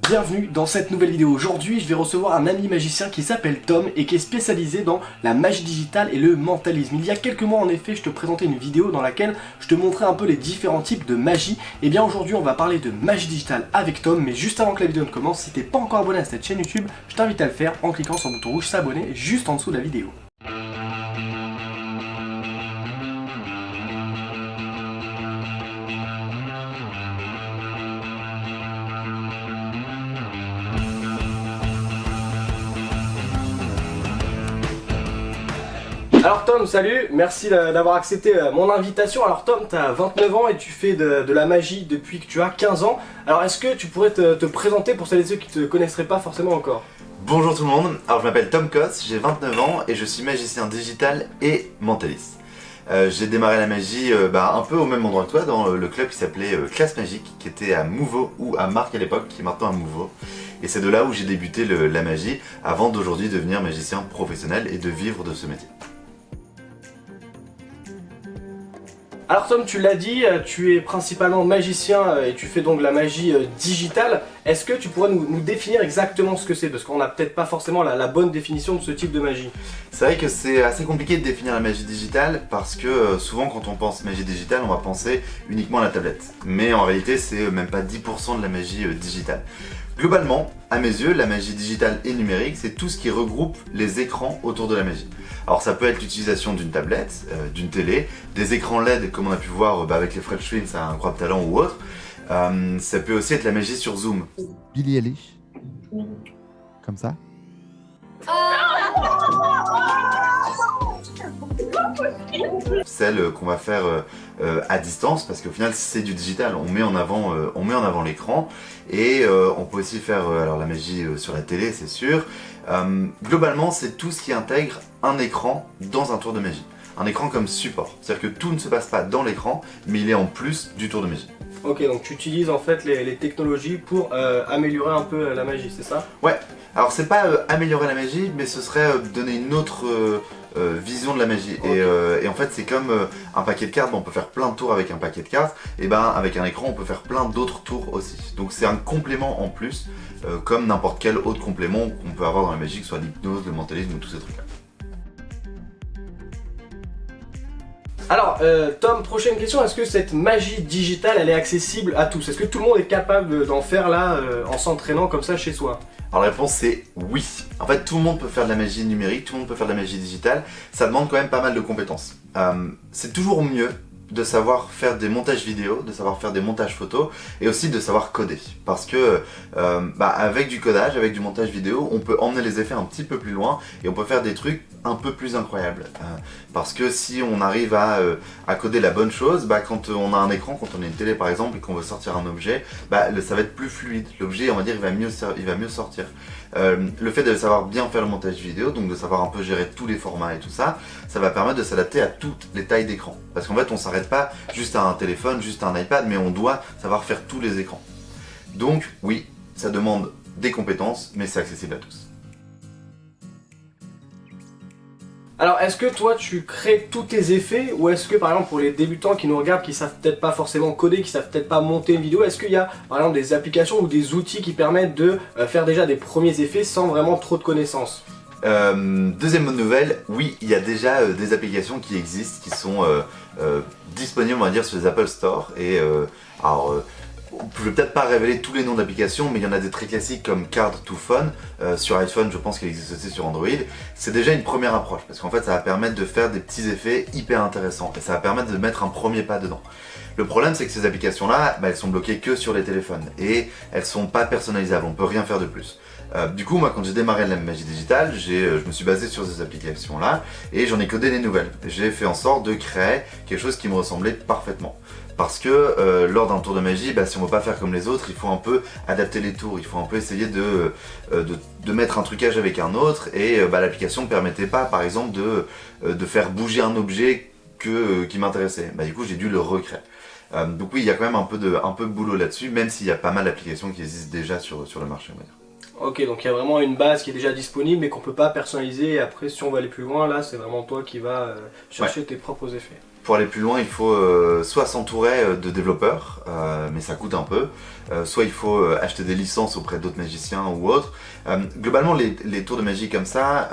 Bienvenue dans cette nouvelle vidéo. Aujourd'hui, je vais recevoir un ami magicien qui s'appelle Tom et qui est spécialisé dans la magie digitale et le mentalisme. Il y a quelques mois, en effet, je te présentais une vidéo dans laquelle je te montrais un peu les différents types de magie. Et bien aujourd'hui, on va parler de magie digitale avec Tom. Mais juste avant que la vidéo ne commence, si t'es pas encore abonné à cette chaîne YouTube, je t'invite à le faire en cliquant sur le bouton rouge s'abonner juste en dessous de la vidéo. Alors Tom, salut, merci d'avoir accepté mon invitation. Alors Tom, tu as 29 ans et tu fais de la magie depuis que tu as 15 ans. Alors est-ce que tu pourrais te présenter pour celles et ceux qui ne te connaisseraient pas forcément encore? Bonjour tout le monde, alors je m'appelle Tom Kos, j'ai 29 ans et je suis magicien digital et mentaliste. J'ai démarré la magie un peu au même endroit que toi, dans le club qui s'appelait Classe Magique, qui était à Mouveau, ou à Marc à l'époque, qui est maintenant à Mouveau. Et c'est de là où j'ai débuté la magie, avant d'aujourd'hui devenir magicien professionnel et de vivre de ce métier. Alors Tom, tu l'as dit, tu es principalement magicien et tu fais donc la magie digitale. Est-ce que tu pourrais nous définir exactement ce que c'est? Parce qu'on n'a peut-être pas forcément la bonne définition de ce type de magie. C'est vrai que c'est assez compliqué de définir la magie digitale parce que souvent quand on pense magie digitale, on va penser uniquement à la tablette. Mais en réalité, c'est même pas 10% de la magie digitale. Globalement, à mes yeux, la magie digitale et numérique, c'est tout ce qui regroupe les écrans autour de la magie. Alors ça peut être l'utilisation d'une tablette, d'une télé, des écrans LED comme on a pu voir avec les French Twins à Incroyable Talent ou autre. Ça peut aussi être la magie sur Zoom. Billie Eilish. Comme ça. Celle qu'on va faire à distance parce qu'au final c'est du digital, on met en avant l'écran et on peut aussi faire alors la magie sur la télé c'est sûr. Globalement c'est tout ce qui intègre un écran dans un tour de magie. Un écran comme support, c'est-à-dire que tout ne se passe pas dans l'écran mais il est en plus du tour de magie. Ok, donc tu utilises en fait les technologies pour améliorer un peu la magie, c'est ça? Ouais, alors c'est pas améliorer la magie mais ce serait donner une autre vision de la magie. Okay. Et en fait c'est comme un paquet de cartes, on peut faire plein de tours avec un paquet de cartes, et avec un écran on peut faire plein d'autres tours aussi. Donc c'est un complément en plus, comme n'importe quel autre complément qu'on peut avoir dans la magie, que ce soit l'hypnose, le mentalisme ou tous ces trucs là. Alors Tom, prochaine question, est-ce que cette magie digitale elle est accessible à tous? Est-ce que tout le monde est capable d'en faire là en s'entraînant comme ça chez soi? Alors la réponse c'est oui. En fait tout le monde peut faire de la magie numérique, tout le monde peut faire de la magie digitale, ça demande quand même pas mal de compétences. C'est toujours mieux de savoir faire des montages vidéo, de savoir faire des montages photos et aussi de savoir coder. Parce que avec du codage, avec du montage vidéo, on peut emmener les effets un petit peu plus loin et on peut faire des trucs un peu plus incroyables. Parce que si on arrive à coder la bonne chose, quand on a un écran, quand on a une télé par exemple et qu'on veut sortir un objet, ça va être plus fluide. L'objet, on va dire, il va mieux sortir. Le fait de savoir bien faire le montage vidéo, donc de savoir un peu gérer tous les formats et tout ça, ça va permettre de s'adapter à toutes les tailles d'écran. Parce qu'en fait on s'arrête pas juste à un téléphone, juste à un iPad, mais on doit savoir faire tous les écrans. Donc oui, ça demande des compétences, mais c'est accessible à tous. Alors est-ce que toi tu crées tous tes effets ou est-ce que par exemple pour les débutants qui nous regardent, qui savent peut-être pas forcément coder, qui savent peut-être pas monter une vidéo, est-ce qu'il y a par exemple des applications ou des outils qui permettent de faire déjà des premiers effets sans vraiment trop de connaissances? Deuxième bonne nouvelle, oui, il y a déjà des applications qui existent, qui sont disponibles on va dire sur les Apple Store et je vais peut-être pas révéler tous les noms d'applications, mais il y en a des très classiques comme Card2Phone, sur iPhone je pense qu'il existe aussi sur Android. C'est déjà une première approche, parce qu'en fait ça va permettre de faire des petits effets hyper intéressants, et ça va permettre de mettre un premier pas dedans. Le problème c'est que ces applications là, elles sont bloquées que sur les téléphones, et elles sont pas personnalisables, on peut rien faire de plus. Du coup moi quand j'ai démarré la magie digitale, je me suis basé sur ces applications là, et j'en ai codé les nouvelles. J'ai fait en sorte de créer quelque chose qui me ressemblait parfaitement. Parce que lors d'un tour de magie, si on ne veut pas faire comme les autres, il faut un peu adapter les tours, il faut un peu essayer de mettre un trucage avec un autre, et l'application ne permettait pas par exemple de faire bouger un objet qui m'intéressait. Du coup j'ai dû le recréer. Donc oui, il y a quand même un peu de boulot là-dessus, même s'il y a pas mal d'applications qui existent déjà sur le marché, on va dire. Ok, donc il y a vraiment une base qui est déjà disponible mais qu'on peut pas personnaliser, et après si on veut aller plus loin, là c'est vraiment toi qui vas chercher tes propres effets. pour aller plus loin, il faut soit s'entourer de développeurs, mais ça coûte un peu, soit il faut acheter des licences auprès d'autres magiciens ou autres. Globalement, les tours de magie comme ça,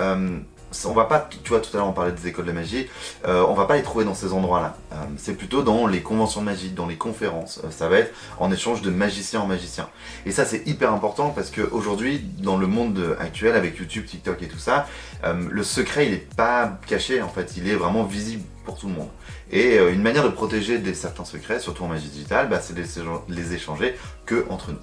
on va pas, tu vois, tout à l'heure on parlait des écoles de magie, on va pas les trouver dans ces endroits-là. C'est plutôt dans les conventions de magie, dans les conférences. Ça va être en échange de magicien en magicien. Et ça c'est hyper important parce qu'aujourd'hui, dans le monde actuel avec YouTube, TikTok et tout ça, le secret il est pas caché en fait, il est vraiment visible pour tout le monde. Et une manière de protéger certains secrets, surtout en magie digitale, c'est de les échanger que entre nous.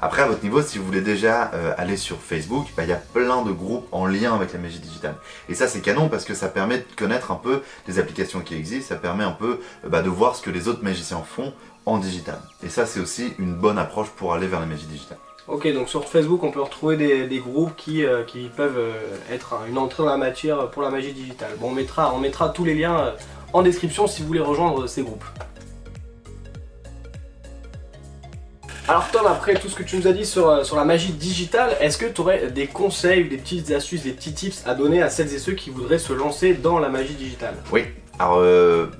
Après, à votre niveau, si vous voulez déjà aller sur Facebook, il y a plein de groupes en lien avec la magie digitale. Et ça, c'est canon parce que ça permet de connaître un peu les applications qui existent, ça permet un peu de voir ce que les autres magiciens font en digital. Et ça, c'est aussi une bonne approche pour aller vers la magie digitale. Ok, donc sur Facebook, on peut retrouver des groupes qui peuvent être une entrée dans la matière pour la magie digitale. Bon, on mettra tous les liens en description si vous voulez rejoindre ces groupes. Alors Tom, après tout ce que tu nous as dit sur la magie digitale, est-ce que tu aurais des conseils ou des petites astuces, des petits tips à donner à celles et ceux qui voudraient se lancer dans la magie digitale? Oui, alors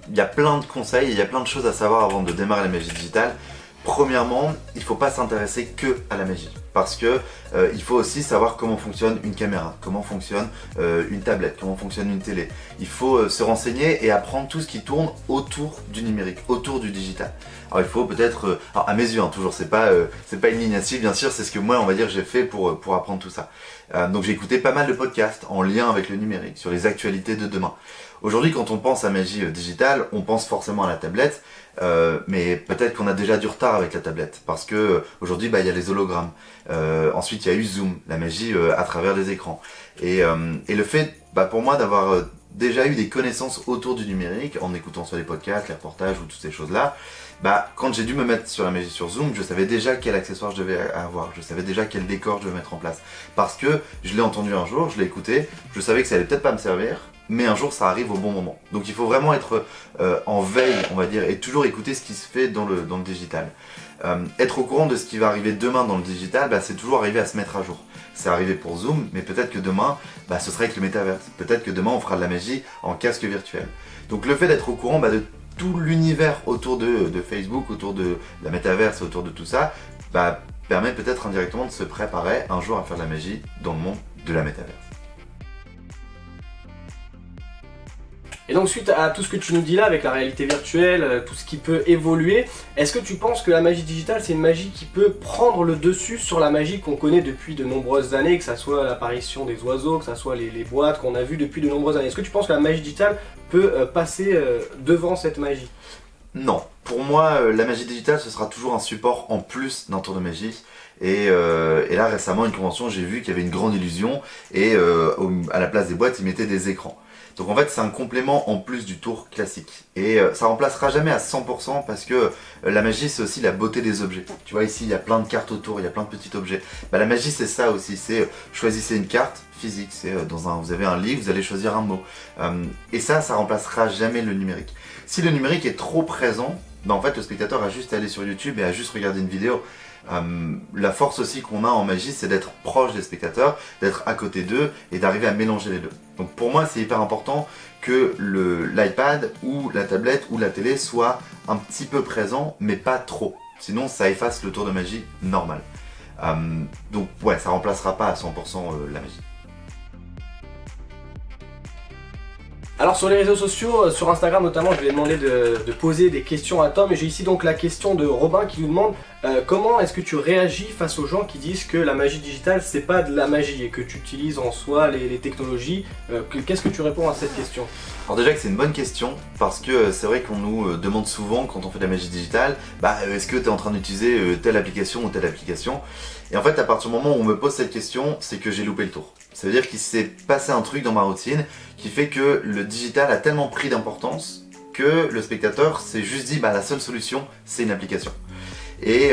il y a plein de conseils, il y a plein de choses à savoir avant de démarrer la magie digitale. Premièrement, il ne faut pas s'intéresser que à la magie parce que il faut aussi savoir comment fonctionne une caméra, comment fonctionne une tablette, comment fonctionne une télé. Il faut se renseigner et apprendre tout ce qui tourne autour du numérique, autour du digital. Alors il faut peut-être, à mes yeux, toujours c'est pas une ligne à suivre, bien sûr, c'est ce que moi on va dire j'ai fait pour apprendre tout ça. Donc j'ai écouté pas mal de podcasts en lien avec le numérique, sur les actualités de demain. Aujourd'hui, quand on pense à magie digitale, on pense forcément à la tablette, mais peut-être qu'on a déjà du retard avec la tablette, parce que aujourd'hui, il y a les hologrammes. Ensuite, il y a eu Zoom, la magie à travers les écrans. Et le fait, pour moi, d'avoir déjà eu des connaissances autour du numérique, en écoutant sur les podcasts, les reportages ou toutes ces choses-là, quand j'ai dû me mettre sur la magie sur Zoom, je savais déjà quel accessoire je devais avoir, je savais déjà quel décor je devais mettre en place. Parce que je l'ai entendu un jour, je l'ai écouté, je savais que ça allait peut-être pas me servir, mais un jour ça arrive au bon moment. Donc il faut vraiment être en veille, on va dire, et toujours écouter ce qui se fait dans le digital. Être au courant de ce qui va arriver demain dans le digital, c'est toujours arriver à se mettre à jour. C'est arrivé pour Zoom, mais peut-être que demain, ce sera avec le métaverse. Peut-être que demain on fera de la magie en casque virtuel. Donc le fait d'être au courant de tout l'univers autour de Facebook, autour de la métaverse, autour de tout ça, permet peut-être indirectement de se préparer un jour à faire de la magie dans le monde de la métaverse. Et donc suite à tout ce que tu nous dis là avec la réalité virtuelle, tout ce qui peut évoluer, est-ce que tu penses que la magie digitale c'est une magie qui peut prendre le dessus sur la magie qu'on connaît depuis de nombreuses années, que ça soit l'apparition des oiseaux, que ça soit les boîtes qu'on a vues depuis de nombreuses années? Est-ce que tu penses que la magie digitale peut passer devant cette magie? Non, pour moi la magie digitale ce sera toujours un support en plus d'un tour de magie. Et là récemment une convention j'ai vu qu'il y avait une grande illusion et à la place des boîtes ils mettaient des écrans. Donc en fait c'est un complément en plus du tour classique. Et ça remplacera jamais à 100% parce que la magie c'est aussi la beauté des objets. Tu vois ici il y a plein de cartes autour, il y a plein de petits objets. La magie c'est ça aussi, c'est choisissez une carte physique, c'est vous avez un livre, vous allez choisir un mot. Et ça remplacera jamais le numérique. Si le numérique est trop présent, en fait le spectateur a juste à aller sur YouTube et à juste regarder une vidéo. La force aussi qu'on a en magie c'est d'être proche des spectateurs, d'être à côté d'eux et d'arriver à mélanger les deux. Donc pour moi c'est hyper important que l'iPad ou la tablette ou la télé soit un petit peu présent mais pas trop. Sinon ça efface le tour de magie normal. Donc ouais, ça remplacera pas à 100% la magie. Alors sur les réseaux sociaux, sur Instagram notamment, je lui ai demandé de poser des questions à Tom et j'ai ici donc la question de Robin qui nous demande comment est-ce que tu réagis face aux gens qui disent que la magie digitale c'est pas de la magie et que tu utilises en soi les technologies. Qu'est-ce que tu réponds à cette question? Alors déjà que c'est une bonne question parce que c'est vrai qu'on nous demande souvent quand on fait de la magie digitale est-ce que tu es en train d'utiliser telle application ou telle application? Et en fait à partir du moment où on me pose cette question c'est que j'ai loupé le tour. Ça veut dire qu'il s'est passé un truc dans ma routine qui fait que le digital a tellement pris d'importance que le spectateur s'est juste dit la seule solution c'est une application. Et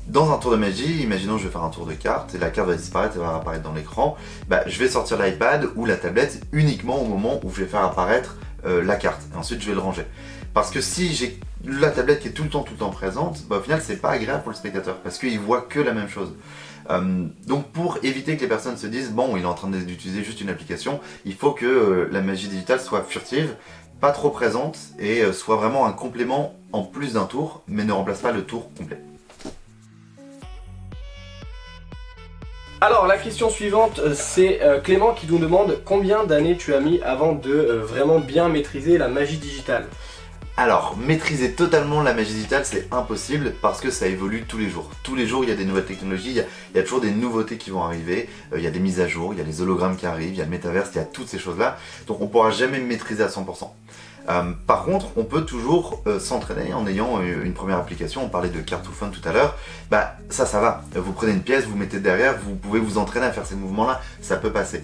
dans un tour de magie, imaginons je vais faire un tour de carte et la carte va disparaître, elle va apparaître dans l'écran, je vais sortir l'iPad ou la tablette uniquement au moment où je vais faire apparaître la carte et ensuite je vais le ranger. Parce que si j'ai la tablette qui est tout le temps présente, au final c'est pas agréable pour le spectateur parce qu'il voit que la même chose. Donc pour éviter que les personnes se disent bon il est en train d'utiliser juste une application, il faut que la magie digitale soit furtive pas trop présente et soit vraiment un complément en plus d'un tour, mais ne remplace pas le tour complet. Alors la question suivante, c'est Clément qui nous demande combien d'années tu as mis avant de vraiment bien maîtriser la magie digitale. Alors, maîtriser totalement la magie digitale, c'est impossible parce que ça évolue tous les jours. Tous les jours, il y a des nouvelles technologies, il y a toujours des nouveautés qui vont arriver, il y a des mises à jour, il y a les hologrammes qui arrivent, il y a le métaverse, il y a toutes ces choses-là. Donc on ne pourra jamais maîtriser à 100%. Par contre, on peut toujours s'entraîner en ayant une première application. On parlait de Car2Fun tout à l'heure. Bah ça va. Vous prenez une pièce, vous mettez derrière, vous pouvez vous entraîner à faire ces mouvements-là, ça peut passer.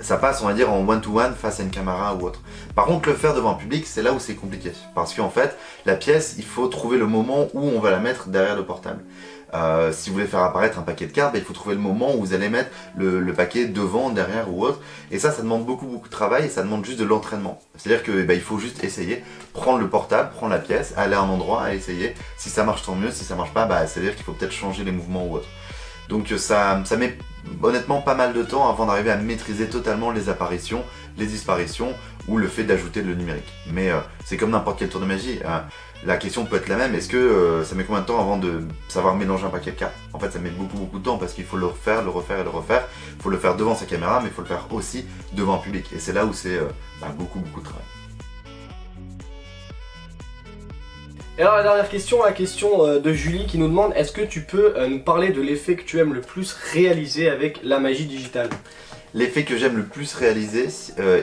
Ça passe, on va dire, en one-to-one face à une caméra ou autre. Par contre, le faire devant un public, c'est là où c'est compliqué. Parce qu'en fait, la pièce, il faut trouver le moment où on va la mettre derrière le portable. Si vous voulez faire apparaître un paquet de cartes, il faut trouver le moment où vous allez mettre le paquet devant, derrière ou autre. Et ça demande beaucoup de travail et ça demande juste de l'entraînement. C'est-à-dire que il faut juste essayer, prendre le portable, prendre la pièce, aller à un endroit, à essayer. Si ça marche, tant mieux. Si ça marche pas, c'est-à-dire qu'il faut peut-être changer les mouvements ou autre. Donc ça met honnêtement pas mal de temps avant d'arriver à maîtriser totalement les apparitions, les disparitions ou le fait d'ajouter le numérique. Mais c'est comme n'importe quel tour de magie. La question peut être la même, est-ce que ça met combien de temps avant de savoir mélanger un paquet de cartes? En fait ça met beaucoup de temps parce qu'il faut le refaire, le refaire et le refaire. Il faut le faire devant sa caméra mais il faut le faire aussi devant un public. Et c'est là où c'est beaucoup de travail. Et alors la dernière question, la question de Julie qui nous demande est-ce que tu peux nous parler de l'effet que tu aimes le plus réaliser avec la magie digitale? L'effet que j'aime le plus réaliser,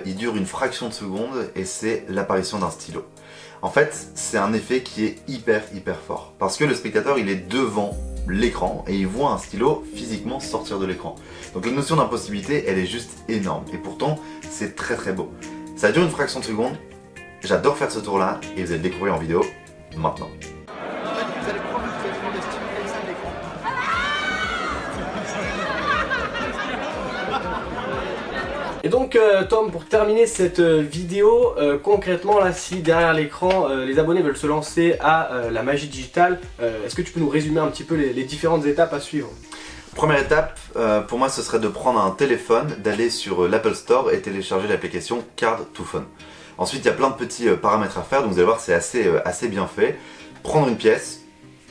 il dure une fraction de seconde et c'est l'apparition d'un stylo. En fait, c'est un effet qui est hyper fort parce que le spectateur il est devant l'écran et il voit un stylo physiquement sortir de l'écran. Donc la notion d'impossibilité elle est juste énorme et pourtant c'est très beau. Ça dure une fraction de seconde, j'adore faire ce tour là et vous allez le découvrir en vidéo maintenant. Vous allez prendre le stylo comme ça à l'écran. Et donc Tom, pour terminer cette vidéo, concrètement là, si derrière l'écran les abonnés veulent se lancer à la magie digitale, est-ce que tu peux nous résumer un petit peu les différentes étapes à suivre? Première étape, pour moi ce serait de prendre un téléphone, d'aller sur l'Apple Store et télécharger l'application Car2Fun. Ensuite il y a plein de petits paramètres à faire, donc vous allez voir c'est assez bien fait. Prendre une pièce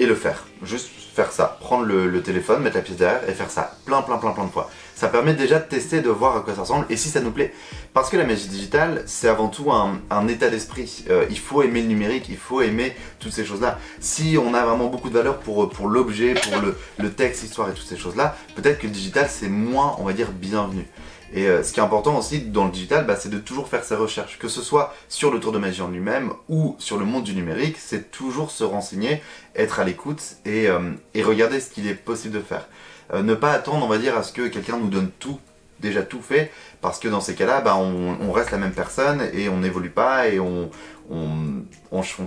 et le faire, juste faire ça, prendre le téléphone, mettre la pièce derrière et faire ça plein de fois. Ça permet déjà de tester, de voir à quoi ça ressemble et si ça nous plaît. Parce que la magie digitale, c'est avant tout un état d'esprit. Il faut aimer le numérique, il faut aimer toutes ces choses-là. Si on a vraiment beaucoup de valeur pour l'objet, pour le texte, l'histoire et toutes ces choses-là, peut-être que le digital c'est moins, on va dire, bienvenu. Et ce qui est important aussi dans le digital, c'est de toujours faire ses recherches, que ce soit sur le tour de magie en lui-même ou sur le monde du numérique, c'est toujours se renseigner, être à l'écoute et regarder ce qu'il est possible de faire. Ne pas attendre, on va dire, à ce que quelqu'un nous donne déjà tout fait, parce que dans ces cas-là, on reste la même personne et on n'évolue pas et on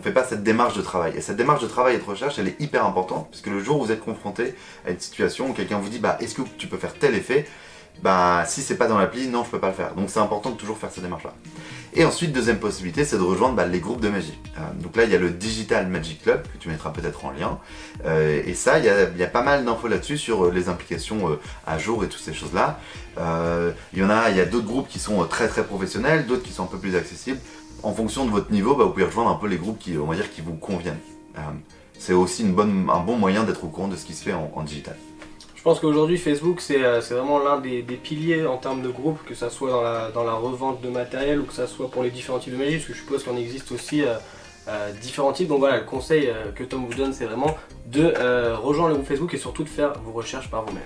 fait pas cette démarche de travail. Et cette démarche de travail et de recherche, elle est hyper importante, puisque le jour où vous êtes confronté à une situation où quelqu'un vous dit est-ce que tu peux faire tel effet, si c'est pas dans l'appli, non je peux pas le faire. Donc c'est important de toujours faire cette démarche là. Et ensuite deuxième possibilité c'est de rejoindre les groupes de magie. Donc là il y a le Digital Magic Club que tu mettras peut-être en lien. Et ça il y a pas mal d'infos là-dessus sur les implications à jour et toutes ces choses là. Il y a d'autres groupes qui sont très professionnels, d'autres qui sont un peu plus accessibles. En fonction de votre niveau, vous pouvez rejoindre un peu les groupes qui vous conviennent. C'est aussi un bon moyen d'être au courant de ce qui se fait en digital. Je pense qu'aujourd'hui Facebook c'est vraiment l'un des piliers en termes de groupe, que ça soit dans la revente de matériel ou que ça soit pour les différents types de magie, parce que je suppose qu'il en existe aussi différents types. Donc voilà, le conseil que Tom vous donne c'est vraiment de rejoindre le groupe Facebook et surtout de faire vos recherches par vous-même.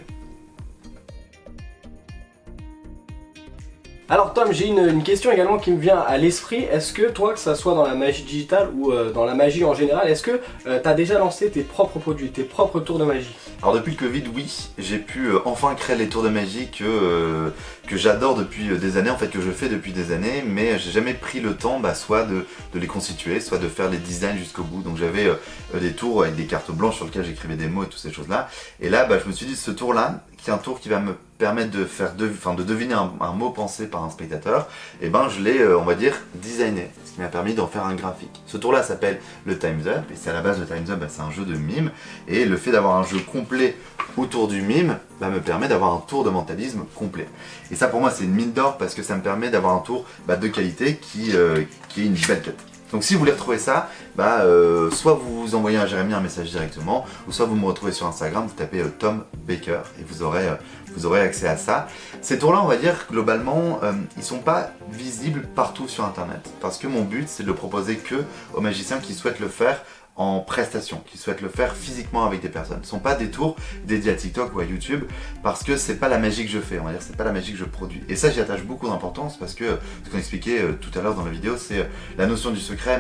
Alors Tom, j'ai une question également qui me vient à l'esprit. Est-ce que toi, que ça soit dans la magie digitale ou dans la magie en général, est-ce que tu as déjà lancé tes propres produits, tes propres tours de magie? Alors depuis le Covid, oui, j'ai pu enfin créer les tours de magie que j'adore depuis des années, en fait que je fais depuis des années, mais j'ai jamais pris le temps soit de les constituer, soit de faire les designs jusqu'au bout. Donc j'avais des tours avec des cartes blanches sur lesquelles j'écrivais des mots et toutes ces choses-là. Et là, je me suis dit, ce tour-là, qui est un tour qui va me permettre de faire de deviner un mot pensé par un spectateur, et ben je l'ai, on va dire, designé, ce qui m'a permis d'en faire un graphique. Ce tour-là s'appelle le Time's Up, et c'est à la base le Time's Up, c'est un jeu de mime, et le fait d'avoir un jeu complet autour du mime me permet d'avoir un tour de mentalisme complet. Et ça pour moi c'est une mine d'or parce que ça me permet d'avoir un tour de qualité qui est une belle tête. Donc si vous voulez retrouver ça, soit vous envoyez à Jérémy un message directement, ou soit vous me retrouvez sur Instagram, vous tapez Tom Baker et vous aurez accès à ça. Ces tours-là, on va dire, globalement, ils sont pas visibles partout sur Internet. Parce que mon but, c'est de le proposer que aux magiciens qui souhaitent le faire en prestation, qui souhaitent le faire physiquement avec des personnes. Ce ne sont pas des tours dédiés à TikTok ou à YouTube, parce que c'est pas la magie que je fais, on va dire, c'est pas la magie que je produis. Et ça, j'y attache beaucoup d'importance, parce que ce qu'on expliquait tout à l'heure dans la vidéo, c'est la notion du secret,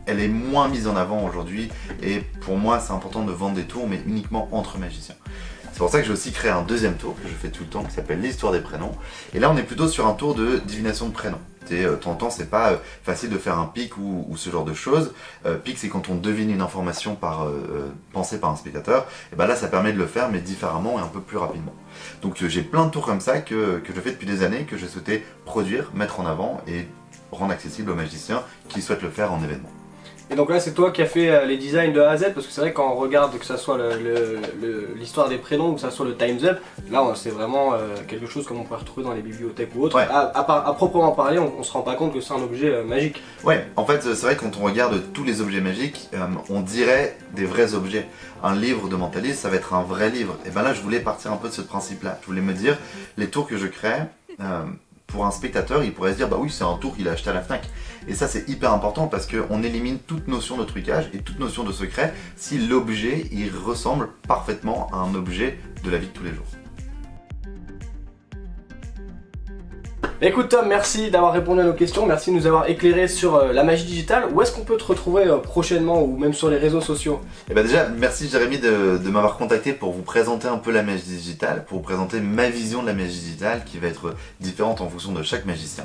elle est moins mise en avant aujourd'hui, et pour moi, c'est important de vendre des tours, mais uniquement entre magiciens. C'est pour ça que j'ai aussi créé un deuxième tour, que je fais tout le temps, qui s'appelle l'histoire des prénoms. Et là, on est plutôt sur un tour de divination de prénoms. De temps en temps, c'est pas facile de faire un pic ou ce genre de choses. Pic, c'est quand on devine une information pensée par un spectateur. Et ben là, ça permet de le faire, mais différemment et un peu plus rapidement. Donc j'ai plein de tours comme ça que je fais depuis des années, que je souhaitais produire, mettre en avant et rendre accessible aux magiciens qui souhaitent le faire en événement. Et donc là c'est toi qui as fait les designs de A à Z, parce que c'est vrai quand on regarde que ça soit l'histoire des prénoms ou que ça soit le Time's Up, là c'est vraiment quelque chose comme on pourrait retrouver dans les bibliothèques ou autres. Ouais. À proprement parler, on se rend pas compte que c'est un objet magique. Ouais, en fait c'est vrai que quand on regarde tous les objets magiques, on dirait des vrais objets. Un livre de mentalisme, ça va être un vrai livre. Et ben là je voulais partir un peu de ce principe-là. Je voulais me dire, les tours que je crée, pour un spectateur, il pourrait se dire bah oui c'est un tour qu'il a acheté à la Fnac. Et ça c'est hyper important parce qu'on élimine toute notion de trucage et toute notion de secret si l'objet il ressemble parfaitement à un objet de la vie de tous les jours. Écoute Tom, merci d'avoir répondu à nos questions, merci de nous avoir éclairé sur la magie digitale. Où est-ce qu'on peut te retrouver prochainement ou même sur les réseaux sociaux? Et bah déjà, merci Jérémy de m'avoir contacté pour vous présenter un peu la magie digitale, pour vous présenter ma vision de la magie digitale qui va être différente en fonction de chaque magicien.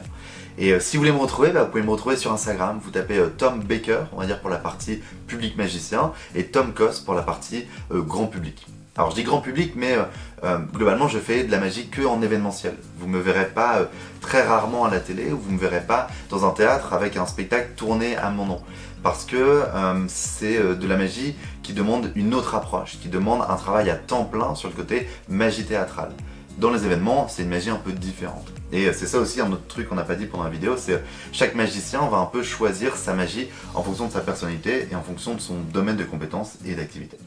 Et si vous voulez me retrouver, vous pouvez me retrouver sur Instagram, vous tapez Tom Baker, on va dire pour la partie public magicien, et Tom Kos pour la partie grand public. Alors je dis grand public, mais globalement je fais de la magie que en événementiel. Vous me verrez pas très rarement à la télé, ou vous me verrez pas dans un théâtre avec un spectacle tourné à mon nom. Parce que c'est de la magie qui demande une autre approche, qui demande un travail à temps plein sur le côté magie théâtrale. Dans les événements, c'est une magie un peu différente. Et c'est ça aussi un autre truc qu'on n'a pas dit pendant la vidéo, c'est chaque magicien va un peu choisir sa magie en fonction de sa personnalité et en fonction de son domaine de compétences et d'activité.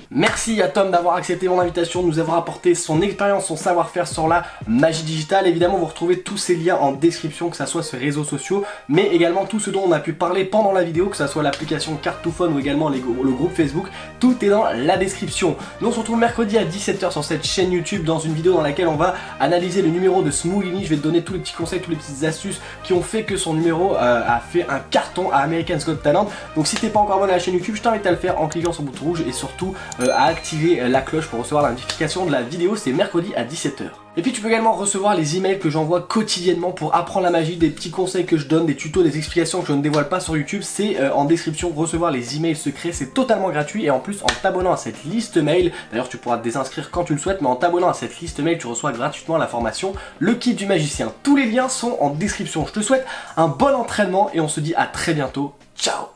Merci à Tom d'avoir accepté mon invitation, de nous avoir apporté son expérience, son savoir-faire sur la magie digitale. Évidemment, vous retrouvez tous ces liens en description, que ce soit sur les réseaux sociaux, mais également tout ce dont on a pu parler pendant la vidéo, que ce soit l'application Card2Phone ou également le groupe Facebook. Tout est dans la description. Nous on se retrouve mercredi à 17 h sur cette chaîne YouTube dans une vidéo dans laquelle on va analyser le numéro de Smoolini. Je vais te donner tous les petits conseils, toutes les petites astuces qui ont fait que son numéro a fait un carton à American's Got Talent. Donc si t'es pas encore abonné à la chaîne YouTube, je t'invite à le faire en cliquant sur le bouton rouge et surtout à activer la cloche pour recevoir la notification de la vidéo. C'est mercredi à 17 h. Et puis tu peux également recevoir les emails que j'envoie quotidiennement pour apprendre la magie, des petits conseils que je donne, des tutos, des explications que je ne dévoile pas sur YouTube. C'est en description, recevoir les emails secrets, c'est totalement gratuit. Et en plus en t'abonnant à cette liste mail, d'ailleurs tu pourras te désinscrire quand tu le souhaites, mais en t'abonnant à cette liste mail tu reçois gratuitement la formation Le Kit du Magicien. Tous les liens sont en description. Je te souhaite un bon entraînement et on se dit à très bientôt. Ciao.